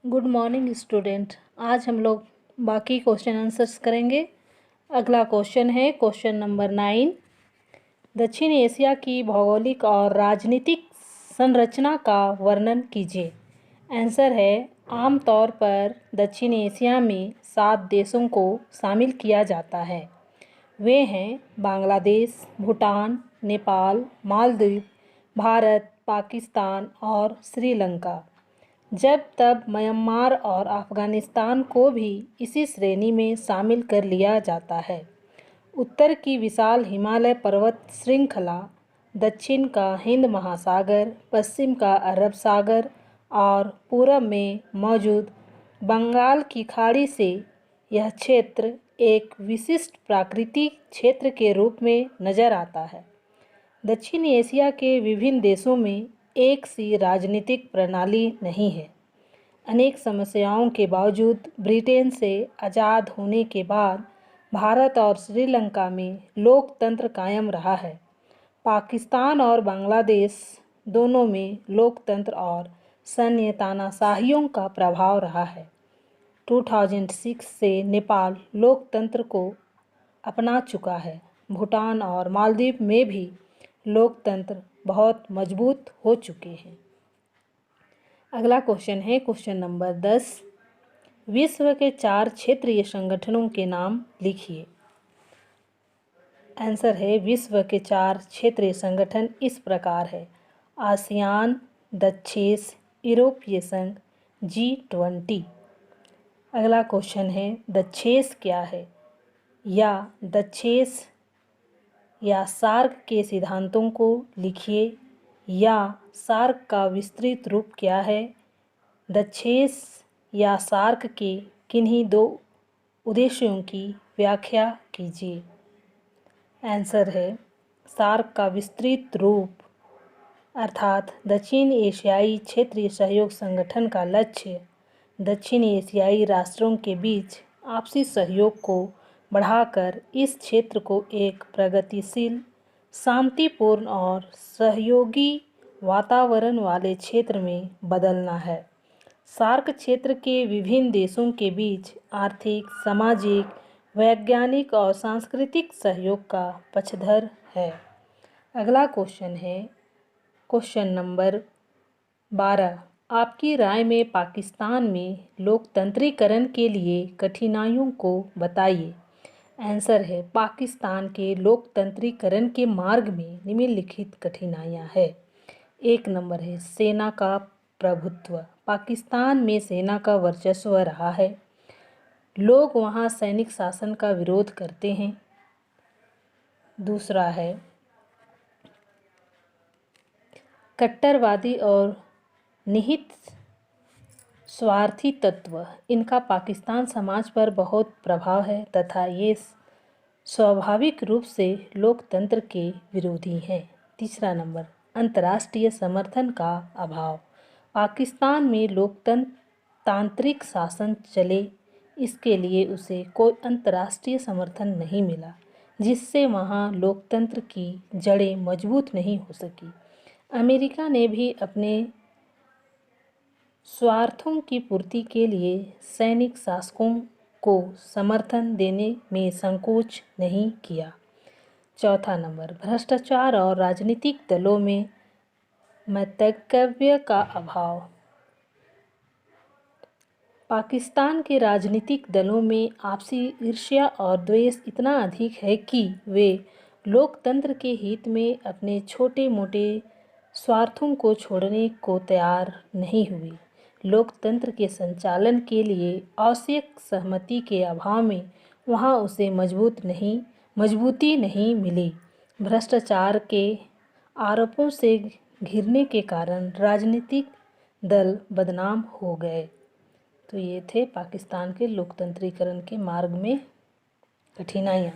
Good morning student. आज हम लोग बाकी क्वेश्चन आंसर्स करेंगे। अगला क्वेश्चन है क्वेश्चन नंबर 9। दक्षिण एशिया की भौगोलिक और राजनीतिक संरचना का वर्णन कीजिए। आंसर है आमतौर पर दक्षिण एशिया में 7 देशों को शामिल किया जाता है। वे हैं बांग्लादेश, भूटान, नेपाल, मालदीव, भारत, पाकिस्तान और श्रीलंका। जब तब म्यांमार और अफ़गानिस्तान को भी इसी श्रेणी में शामिल कर लिया जाता है। उत्तर की विशाल हिमालय पर्वत श्रृंखला, दक्षिण का हिंद महासागर, पश्चिम का अरब सागर और पूरब में मौजूद बंगाल की खाड़ी से यह क्षेत्र एक विशिष्ट प्राकृतिक क्षेत्र के रूप में नज़र आता है। दक्षिण एशिया के विभिन्न देशों में एक सी राजनीतिक प्रणाली नहीं है। अनेक समस्याओं के बावजूद ब्रिटेन से आज़ाद होने के बाद भारत और श्रीलंका में लोकतंत्र कायम रहा है। पाकिस्तान और बांग्लादेश दोनों में लोकतंत्र और सैन्य तानाशाहियों का प्रभाव रहा है। 2006 से नेपाल लोकतंत्र को अपना चुका है। भूटान और मालदीव में भी लोकतंत्र बहुत मजबूत हो चुके हैं। अगला क्वेश्चन है क्वेश्चन नंबर 10। विश्व के 4 क्षेत्रीय संगठनों के नाम लिखिए। आंसर है विश्व के 4 क्षेत्रीय संगठन इस प्रकार है: आसियान, दक्षेस, यूरोपीय संघ, G20। अगला क्वेश्चन है दक्षेस क्या है? या दक्षेस या सार्क के सिद्धांतों को लिखिए। या सार्क का विस्तृत रूप क्या है? दक्षेस या सार्क के किन्हीं 2 उद्देश्यों की व्याख्या कीजिए। आंसर है सार्क का विस्तृत रूप अर्थात दक्षिण एशियाई क्षेत्रीय सहयोग संगठन का लक्ष्य दक्षिण एशियाई राष्ट्रों के बीच आपसी सहयोग को बढ़ाकर इस क्षेत्र को एक प्रगतिशील, शांतिपूर्ण और सहयोगी वातावरण वाले क्षेत्र में बदलना है। सार्क क्षेत्र के विभिन्न देशों के बीच आर्थिक, सामाजिक, वैज्ञानिक और सांस्कृतिक सहयोग का पक्षधर है। अगला क्वेश्चन है क्वेश्चन नंबर 12। आपकी राय में पाकिस्तान में लोकतंत्रीकरण के लिए कठिनाइयों को बताइए। आंसर है पाकिस्तान के लोकतंत्रीकरण के मार्ग में निम्नलिखित कठिनाइयां हैं। 1 नंबर है सेना का प्रभुत्व। पाकिस्तान में सेना का वर्चस्व रहा है। लोग वहां सैनिक शासन का विरोध करते हैं। दूसरा है कट्टरवादी और निहित स्वार्थी तत्व। इनका पाकिस्तान समाज पर बहुत प्रभाव है तथा ये स्वाभाविक रूप से लोकतंत्र के विरोधी हैं। तीसरा नंबर अंतर्राष्ट्रीय समर्थन का अभाव। पाकिस्तान में लोकतांत्रिक शासन चले, इसके लिए उसे कोई अंतर्राष्ट्रीय समर्थन नहीं मिला, जिससे वहाँ लोकतंत्र की जड़ें मजबूत नहीं हो सकी। अमेरिका ने भी अपने स्वार्थों की पूर्ति के लिए सैनिक शासकों को समर्थन देने में संकोच नहीं किया। चौथा नंबर भ्रष्टाचार और राजनीतिक दलों में मतैक्य का अभाव। पाकिस्तान के राजनीतिक दलों में आपसी ईर्ष्या और द्वेष इतना अधिक है कि वे लोकतंत्र के हित में अपने छोटे मोटे स्वार्थों को छोड़ने को तैयार नहीं हुए। लोकतंत्र के संचालन के लिए आवश्यक सहमति के अभाव में वहां उसे मजबूती नहीं मिली। भ्रष्टाचार के आरोपों से घिरने के कारण राजनीतिक दल बदनाम हो गए। तो ये थे पाकिस्तान के लोकतंत्रीकरण के मार्ग में कठिनाइयाँ।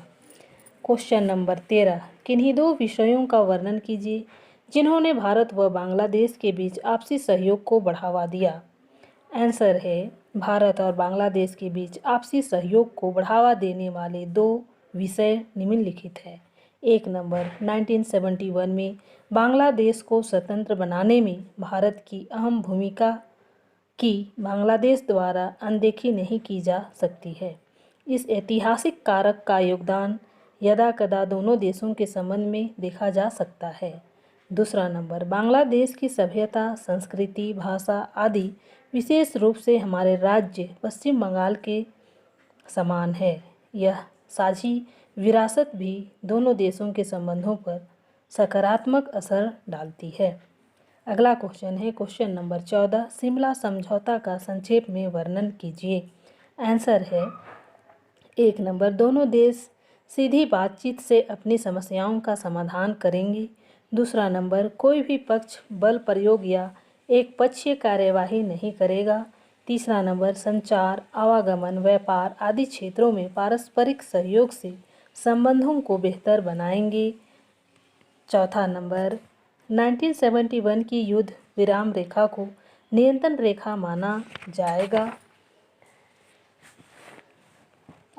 Question number 13। किन्हीं 2 विषयों का वर्णन कीजिए जिन्होंने भारत व बांग्लादेश के बीच आपसी सहयोग को बढ़ावा दिया। आंसर है भारत और बांग्लादेश के बीच आपसी सहयोग को बढ़ावा देने वाले 2 विषय निम्नलिखित है। 1 नंबर 1971 में बांग्लादेश को स्वतंत्र बनाने में भारत की अहम भूमिका की बांग्लादेश द्वारा अनदेखी नहीं की जा सकती है। इस ऐतिहासिक कारक का योगदान यदाकदा दोनों देशों के संबंध में देखा जा सकता है। दूसरा नंबर, बांग्लादेश की सभ्यता, संस्कृति, भाषा आदि विशेष रूप से हमारे राज्य पश्चिम बंगाल के समान है। यह साझी विरासत भी दोनों देशों के संबंधों पर सकारात्मक असर डालती है। अगला क्वेश्चन है क्वेश्चन नंबर 14, शिमला समझौता का संक्षेप में वर्णन कीजिए। आंसर है 1 नंबर, दोनों देश सीधी बातचीत से अपनी समस्याओं का समाधान करेंगे। दूसरा नंबर, कोई भी पक्ष बल प्रयोग या एक पक्षीय कार्यवाही नहीं करेगा। तीसरा नंबर, संचार, आवागमन, व्यापार आदि क्षेत्रों में पारस्परिक सहयोग से संबंधों को बेहतर बनाएंगे। चौथा नंबर, 1971 की युद्ध विराम रेखा को नियंत्रण रेखा माना जाएगा।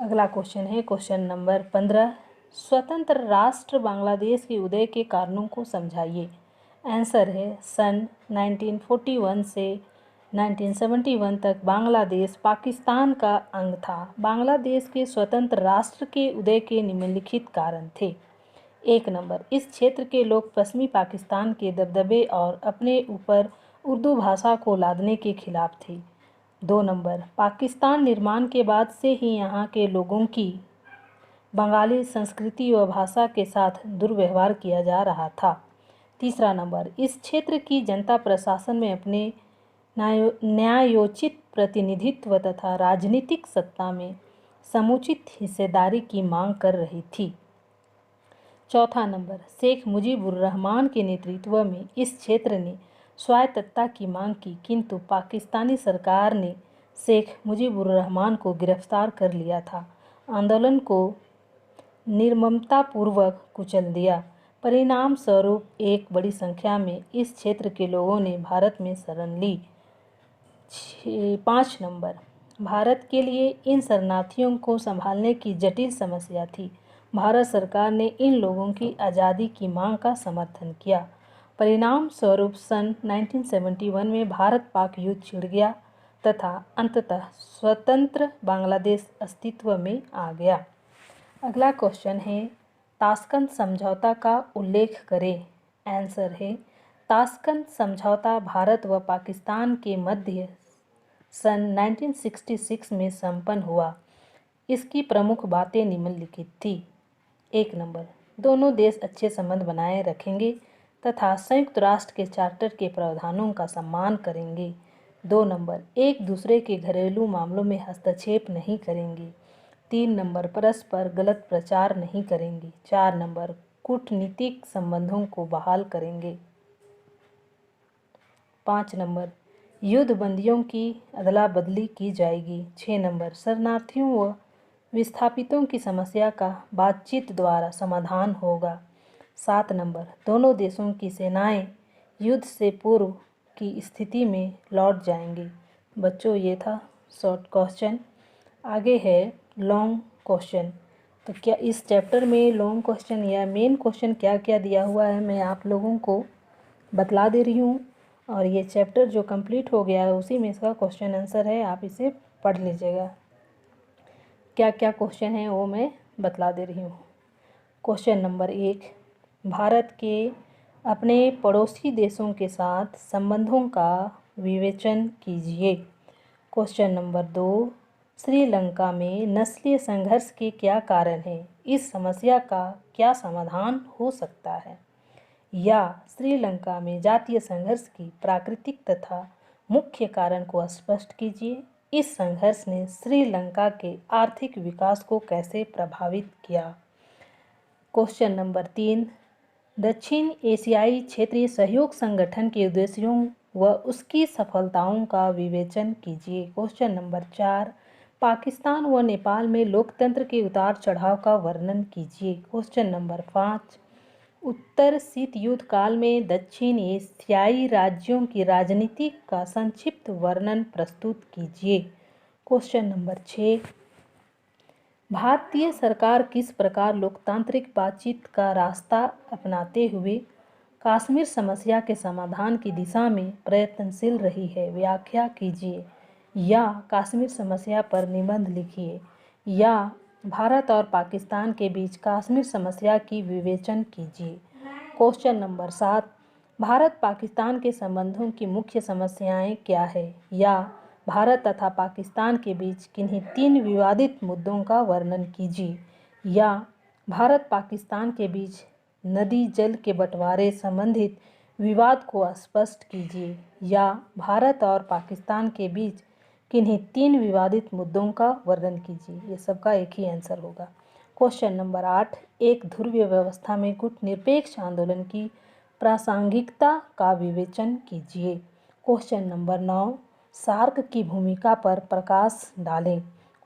अगला क्वेश्चन है क्वेश्चन नंबर 15, स्वतंत्र राष्ट्र बांग्लादेश के उदय के कारणों को समझाइए। आंसर है सन 1941 से 1971 तक बांग्लादेश पाकिस्तान का अंग था। बांग्लादेश के स्वतंत्र राष्ट्र के उदय के निम्नलिखित कारण थे। 1 नंबर, इस क्षेत्र के लोग पश्चिमी पाकिस्तान के दबदबे और अपने ऊपर उर्दू भाषा को लादने के खिलाफ थे। 2 नंबर, पाकिस्तान निर्माण के बाद से ही यहाँ के लोगों की बंगाली संस्कृति व भाषा के साथ दुर्व्यवहार किया जा रहा था। तीसरा नंबर, इस क्षेत्र की जनता प्रशासन में अपने न्यायोचित प्रतिनिधित्व तथा राजनीतिक सत्ता में समुचित हिस्सेदारी की मांग कर रही थी। चौथा नंबर, शेख मुजीबुर रहमान के नेतृत्व में इस क्षेत्र ने स्वायत्तता की मांग की, किंतु पाकिस्तानी सरकार ने शेख मुजीबुर रहमान को गिरफ्तार कर लिया था। आंदोलन को निर्ममतापूर्वक कुचल दिया। परिणाम स्वरूप एक बड़ी संख्या में इस क्षेत्र के लोगों ने भारत में शरण ली। 5 नंबर, भारत के लिए इन शरणार्थियों को संभालने की जटिल समस्या थी। भारत सरकार ने इन लोगों की आज़ादी की मांग का समर्थन किया। परिणाम स्वरूप सन 1971 में भारत पाक युद्ध छिड़ गया तथा अंततः स्वतंत्र बांग्लादेश अस्तित्व में आ गया। अगला क्वेश्चन है, ताशकंद समझौता का उल्लेख करें। आंसर है, ताशकंद समझौता भारत व पाकिस्तान के मध्य सन 1966 में संपन्न हुआ। इसकी प्रमुख बातें निम्नलिखित थी। 1 नंबर, दोनों देश अच्छे संबंध बनाए रखेंगे तथा संयुक्त राष्ट्र के चार्टर के प्रावधानों का सम्मान करेंगे। 2 नंबर, एक दूसरे के घरेलू मामलों में हस्तक्षेप नहीं करेंगे। 3 नंबर, परस्पर गलत प्रचार नहीं करेंगे। 4 नंबर, कूटनीतिक संबंधों को बहाल करेंगे। 5 नंबर, युद्ध बंदियों की अदला बदली की जाएगी। 6 नंबर, शरणार्थियों व विस्थापितों की समस्या का बातचीत द्वारा समाधान होगा। 7 नंबर, दोनों देशों की सेनाएं युद्ध से पूर्व की स्थिति में लौट जाएंगी। बच्चों, ये था शॉर्ट क्वेश्चन। आगे है लॉन्ग क्वेश्चन। तो क्या इस चैप्टर में लॉन्ग क्वेश्चन या मेन क्वेश्चन क्या क्या दिया हुआ है मैं आप लोगों को बतला दे रही हूँ, और ये चैप्टर जो कंप्लीट हो गया है उसी में इसका क्वेश्चन आंसर है, आप इसे पढ़ लीजिएगा। क्या क्या क्वेश्चन है वो मैं बतला दे रही हूँ। क्वेश्चन नंबर 1, भारत के अपने पड़ोसी देशों के साथ संबंधों का विवेचन कीजिए। क्वेश्चन नंबर 2, श्रीलंका में नस्लीय संघर्ष के क्या कारण हैं? इस समस्या का क्या समाधान हो सकता है? या श्रीलंका में जातीय संघर्ष की प्राकृतिक तथा मुख्य कारण को स्पष्ट कीजिए। इस संघर्ष ने श्रीलंका के आर्थिक विकास को कैसे प्रभावित किया? क्वेश्चन नंबर 3, दक्षिण एशियाई क्षेत्रीय सहयोग संगठन के उद्देश्यों व उसकी सफलताओं का विवेचन कीजिए। क्वेश्चन नंबर 4, पाकिस्तान व नेपाल में लोकतंत्र के उतार चढ़ाव का वर्णन कीजिए। क्वेश्चन नंबर 5, उत्तर शीत युद्ध काल में दक्षिण एशियाई राज्यों की राजनीति का संक्षिप्त वर्णन प्रस्तुत कीजिए। क्वेश्चन नंबर 6, भारतीय सरकार किस प्रकार लोकतांत्रिक बातचीत का रास्ता अपनाते हुए कश्मीर समस्या के समाधान की दिशा में प्रयत्नशील रही है? व्याख्या कीजिए। या कश्मीर समस्या पर निबंध लिखिए। या भारत और पाकिस्तान के बीच कश्मीर समस्या की विवेचन कीजिए। क्वेश्चन नंबर 7, भारत पाकिस्तान के संबंधों की मुख्य समस्याएं क्या है? या भारत तथा पाकिस्तान के बीच किन्हीं 3 विवादित मुद्दों का वर्णन कीजिए। या भारत पाकिस्तान के बीच नदी जल के बंटवारे संबंधित विवाद को स्पष्ट कीजिए। या भारत और पाकिस्तान के बीच किन्हीं 3 विवादित मुद्दों का वर्णन कीजिए। ये सबका एक ही आंसर होगा। क्वेश्चन नंबर 8, एक ध्रुवीय व्यवस्था में गुटनिरपेक्ष आंदोलन की प्रासंगिकता का विवेचन कीजिए। क्वेश्चन नंबर 9, सार्क की भूमिका पर प्रकाश डालें।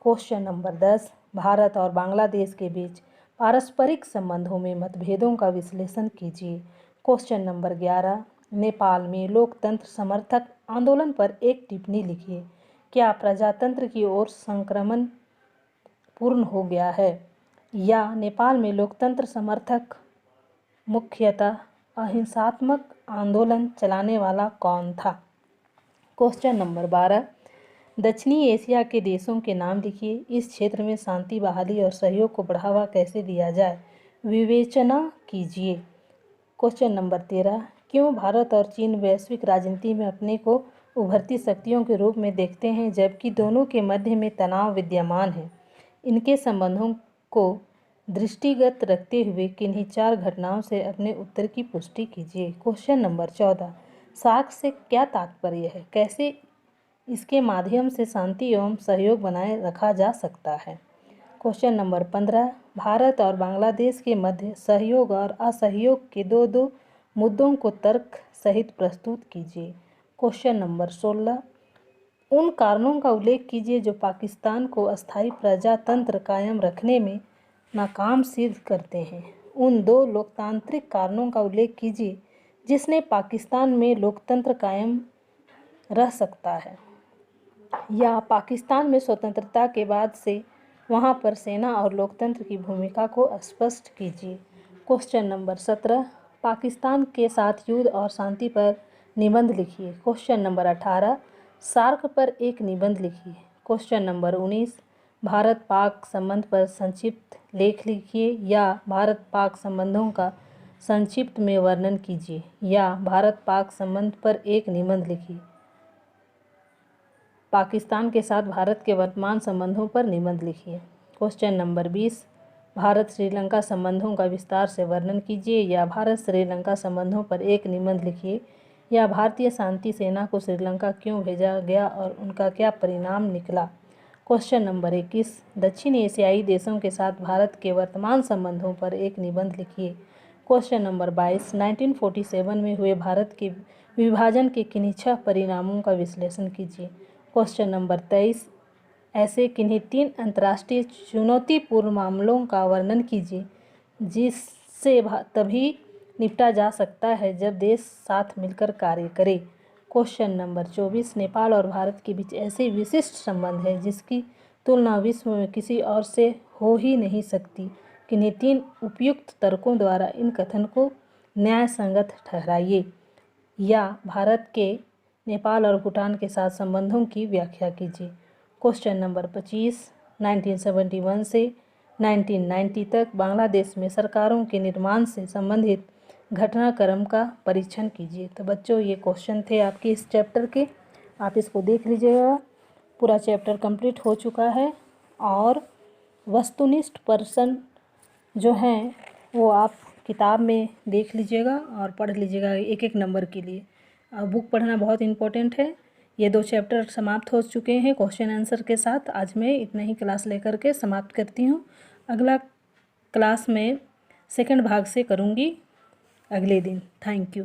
क्वेश्चन नंबर 10, भारत और बांग्लादेश के बीच पारस्परिक संबंधों में मतभेदों का विश्लेषण कीजिए। क्वेश्चन नंबर 11, नेपाल में लोकतंत्र समर्थक आंदोलन पर एक टिप्पणी लिखिए। क्या प्रजातंत्र की ओर संक्रमण पूर्ण हो गया है? या नेपाल में लोकतंत्र समर्थक मुख्यतः अहिंसात्मक आंदोलन चलाने वाला कौन था? क्वेश्चन नंबर 12, दक्षिणी एशिया के देशों के नाम लिखिए। इस क्षेत्र में शांति बहाली और सहयोग को बढ़ावा कैसे दिया जाए? विवेचना कीजिए। क्वेश्चन नंबर 13, क्यों भारत और चीन वैश्विक राजनीति में अपने को उभरती शक्तियों के रूप में देखते हैं जबकि दोनों के मध्य में तनाव विद्यमान है? इनके संबंधों को दृष्टिगत रखते हुए किन्हीं 4 घटनाओं से अपने उत्तर की पुष्टि कीजिए। क्वेश्चन नंबर 14, सार्क से क्या तात्पर्य है? कैसे इसके माध्यम से शांति एवं सहयोग बनाए रखा जा सकता है? क्वेश्चन नंबर 15, भारत और बांग्लादेश के मध्य सहयोग और असहयोग के दो मुद्दों को तर्क सहित प्रस्तुत कीजिए। क्वेश्चन नंबर 16, उन कारणों का उल्लेख कीजिए जो पाकिस्तान को अस्थायी प्रजातंत्र कायम रखने में नाकाम सिद्ध करते हैं। उन 2 लोकतांत्रिक कारणों का उल्लेख कीजिए जिसने पाकिस्तान में लोकतंत्र कायम रह सकता है। या पाकिस्तान में स्वतंत्रता के बाद से वहां पर सेना और लोकतंत्र की भूमिका को स्पष्ट कीजिए। क्वेश्चन नंबर 17, पाकिस्तान के साथ युद्ध और शांति पर निबंध लिखिए। क्वेश्चन नंबर 18, सार्क पर एक निबंध लिखिए। क्वेश्चन नंबर 19, भारत पाक संबंध पर संक्षिप्त लेख लिखिए। या भारत पाक संबंधों का संक्षिप्त में वर्णन कीजिए। या भारत पाक संबंध पर एक निबंध लिखिए। पाकिस्तान के साथ भारत के वर्तमान संबंधों पर निबंध लिखिए। क्वेश्चन नंबर 20, भारत श्रीलंका संबंधों का विस्तार से वर्णन कीजिए। या भारत श्रीलंका संबंधों पर एक निबंध लिखिए। या भारतीय शांति सेना को श्रीलंका क्यों भेजा गया और उनका क्या परिणाम निकला? क्वेश्चन नंबर 21, दक्षिण एशियाई देशों के साथ भारत के वर्तमान संबंधों पर एक निबंध लिखिए। क्वेश्चन नंबर 22, 1947 में हुए भारत के विभाजन के किन्हीं 6 परिणामों का विश्लेषण कीजिए। क्वेश्चन नंबर 23, ऐसे किन्हीं 3 अंतर्राष्ट्रीय चुनौतीपूर्ण मामलों का वर्णन कीजिए जिससे तभी निपटा जा सकता है जब देश साथ मिलकर कार्य करे। क्वेश्चन नंबर 24, नेपाल और भारत के बीच ऐसे विशिष्ट संबंध है जिसकी तुलना विश्व में किसी और से हो ही नहीं सकती। किन्हीं 3 उपयुक्त तर्कों द्वारा इन कथन को न्याय संगत ठहराइए। या भारत के नेपाल और भूटान के साथ संबंधों की व्याख्या कीजिए। क्वेश्चन नंबर 25, 1971 से 1990 तक बांग्लादेश में सरकारों के निर्माण से संबंधित घटनाक्रम का परीक्षण कीजिए। तो बच्चों, ये क्वेश्चन थे आपके इस चैप्टर के, आप इसको देख लीजिएगा। पूरा चैप्टर कंप्लीट हो चुका है और वस्तुनिष्ठ प्रश्न जो हैं वो आप किताब में देख लीजिएगा और पढ़ लीजिएगा एक एक नंबर के लिए। बुक पढ़ना बहुत इम्पोर्टेंट है। ये 2 चैप्टर समाप्त हो चुके हैं क्वेश्चन आंसर के साथ। आज मैं इतना ही क्लास लेकर के समाप्त करती हूँ। अगला क्लास में सेकंड भाग से करूँगी अगले दिन। Thank you.